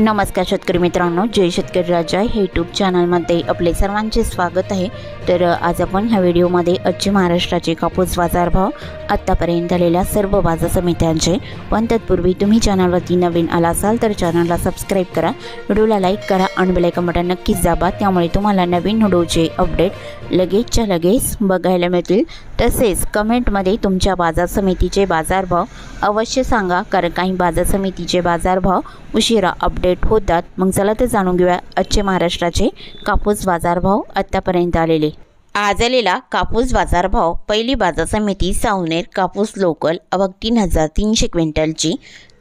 नमस्कार शेतकरी मित्रांनो, जय शेतकरी राजा हे यूट्यूब चॅनलमध्ये आपले सर्वांचे स्वागत आहे। तर आज आपण ह्या व्हिडिओमध्ये आजचे महाराष्ट्राचे कापूस बाजारभाव आतापर्यंत आलेल्या सर्व बाजार समित्यांचे, पण तत्पूर्वी तुम्ही चॅनलवरती नवीन आला असाल तर चॅनलला सबस्क्राइब करा, व्हिडिओला लाईक करा आणि बेल आयकॉन बटन नक्कीच दाबा, त्यामुळे तुम्हाला नवीन व्हिडिओचे अपडेट लगेचच्या लगेच बघायला मिळतील। तसेच कमेंटमध्ये तुमच्या बाजार समितीचे बाजारभाव अवश्य सांगा, कारण काही बाजार समितीचे बाजारभाव उशिरा अपडेट होतात। मग चला तर जाणून घेऊया आजचे महाराष्ट्राचे कापूस बाजारभाव आतापर्यंत आलेले। आज आलेला कापूस बाजारभाव, पहिली बाजार समिती सावनेर कापूस लोकल आवक 3300 क्विंटलची,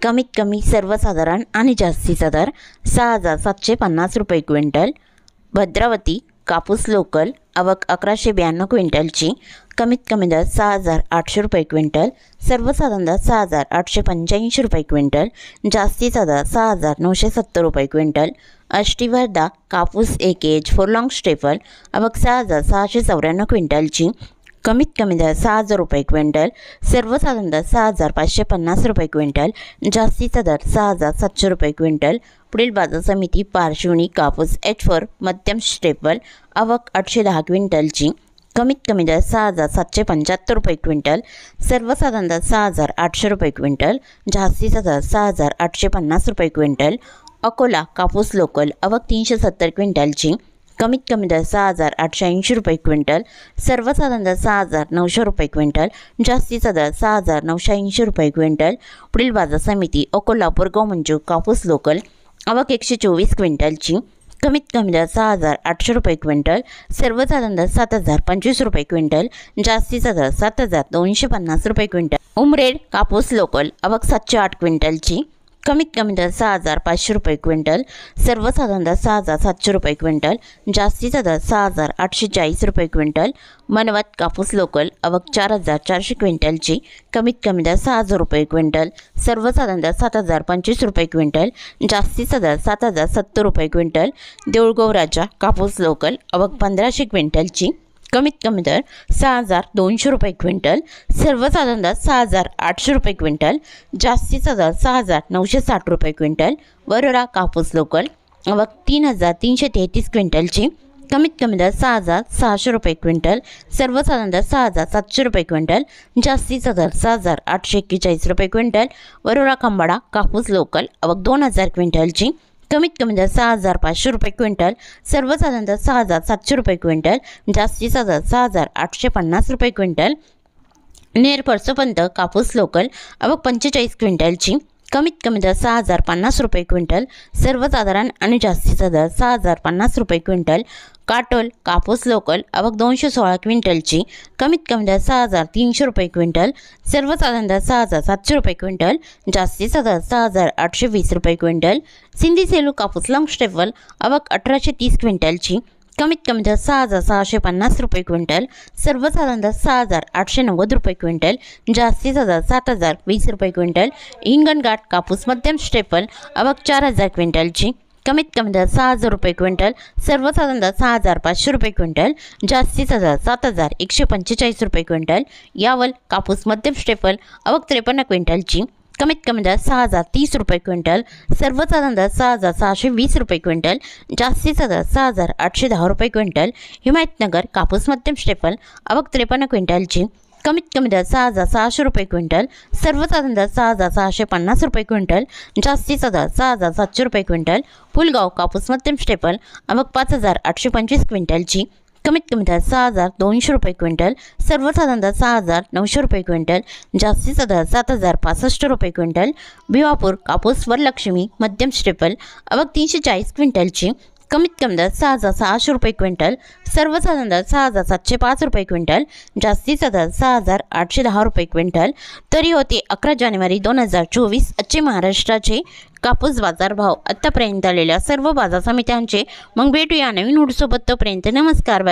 कमीत कमी सर्वसाधारण आणि जास्तीचा दर 6750 रुपये क्विंटल। भद्रावती कापूस लोकल आवक 1192 क्विंटलची, कमीत कमी दर 6800 रुपये क्विंटल, सर्वसाधारण दर 6885 रुपये क्विंटल, जास्तीचा दर 6970 रुपये क्विंटल। अष्टीवर्धा कापूस एकेज फोरलॉंग स्टेपल आवक 6694 क्विंटलची, कमीत कमी दर 6000 रुपये क्विंटल, सर्वसाधारण दर 6550 रुपये क्विंटल, जास्तीचा दर 6700 रुपये क्विंटल। पुढील बाजार समिती पारशिवनी कापूस H4 मध्यम स्टेपल आवक 810 क्विंटलची, कमीत कमी दर 6775 रुपये क्विंटल, सर्वसाधारण दर 6800 रुपये क्विंटल, जास्तीचा दर 6850 रुपये क्विंटल। अकोला कापूस लोकल आवक 370 क्विंटलची, कमीत कमी दर 6880 रुपये क्विंटल, सर्वसाधारण दर 6900 रुपये क्विंटल, जास्तीचा दर 6980 रुपये क्विंटल। पुढील बाजार समिती अकोला बोरगाव मंजू कापूस लोकल आवक 124 क्विंटलची, कमीत कमी दर 6800 रुपये क्विंटल, सर्वसाधारण दर 7025 रुपये क्विंटल, जास्तीचा दर 7250 रुपये क्विंटल। उमरेड कापूस लोकल आवक 708 क्विंटलची, कमीत कमी दर 6500 रुपये क्विंटल, सर्वसाधारण दर 6700 रुपये क्विंटल, जास्तीचा दर 6840 रुपये क्विंटल। मनवत कापूस लोकल आवक 4400 क्विंटलची, कमीत कमी दर 6000 रुपये क्विंटल, सर्वसाधारण दर 7025 रुपये क्विंटल, जास्तीचा दर 7070 रुपये क्विंटल। देऊळगाव राजा कापूस लोकल आवक 1500 क्विंटलची, कमीत कमी दर 6200 रुपये क्विंटल, सर्वसाधारण दर 6800 रुपये क्विंटल, जास्तीचा दर 6960 रुपये क्विंटल। वरोरा कापूस लोकल आवक 3333 क्विंटलची, कमीत कमी दर 6600 रुपये क्विंटल, सर्वसाधारण दर 6700 रुपये क्विंटल, जास्तीचा दर 6841 रुपये क्विंटल। वरोरा खंबाळा कापूस लोकल आवक 2000 क्विंटलची, कमीत कमी दर 6500 रुपये क्विंटल, सर्वसाधारण दर 6700 रुपये क्विंटल, जास्तीचा दर 6850 रुपये क्विंटल। नेर परसोपंत कापूस लोकल आवक 45 क्विंटलची, कमीत कमी दर 6050 रुपये क्विंटल, सर्वसाधारण आणि जास्तीचा दर 6050 रुपये क्विंटल। काटोल कापूस लोकल आवक 216 क्विंटलची, कमीत कमी दर 6300 रुपये क्विंटल, सर्वसाधारण दर 6700 रुपये क्विंटल, जास्तीचा दर 6820 रुपये क्विंटल। सिंधी सेलू कापूस लॉंग स्टेपल आवक 1830 क्विंटलची, कमीत कमी दर 6650 रुपये क्विंटल, सर्वसाधारण दर 6890 रुपये क्विंटल, जास्तीचा दर 7020 रुपये क्विंटल। हिंगणघाट कापूस मध्यम स्टेपल आवक 4000 क्विंटलची, कमीत कमी दर 6000 रुपये क्विंटल, सर्वसाधारण दर 6500 रुपये क्विंटल, जास्तीचा दर 7145 रुपये क्विंटल। यावल कापूस मध्यम स्टेपल आवक 53 क्विंटलची, कमीत कमी दर 6030 रुपये क्विंटल, सर्वसाधारण दर 6620 रुपये क्विंटल, जास्तीचा दर 6810 रुपये क्विंटल। हिमायतनगर कापूस मध्यम स्टेपल आवक 53 क्विंटलची, कमीत कमी दर 6600 रुपये क्विंटल, सर्वसाधारण दर 6650 रुपये क्विंटल, जास्तीचा दर 6700 रुपये क्विंटल। पुलगाव कापूस मध्यम स्टेपल आवक 5825 क्विंटलची, कमीत कमी दर 6200 रुपये क्विंटल, सर्वसाधारण दर 6900 रुपये क्विंटल, जास्तीचा दर 7065 रुपये क्विंटल। भिवापूर कापूस वरलक्ष्मी मध्यम स्टेपल आवक 340 क्विंटलची, कमीत कमी दर 6600 रुपये क्विंटल, सर्वसाधारण दर 6705 रुपये क्विंटल, जास्तीचा दर 6810 रुपये क्विंटल। तरी होते 11 जानेवारी 2024 आजचे महाराष्ट्राचे कापूस बाजारभाव आतापर्यंत आलेल्या सर्व बाजार समित्यांचे। मग भेटूया नवीन व्हिडिओसोबत, तोपर्यंत नमस्कार।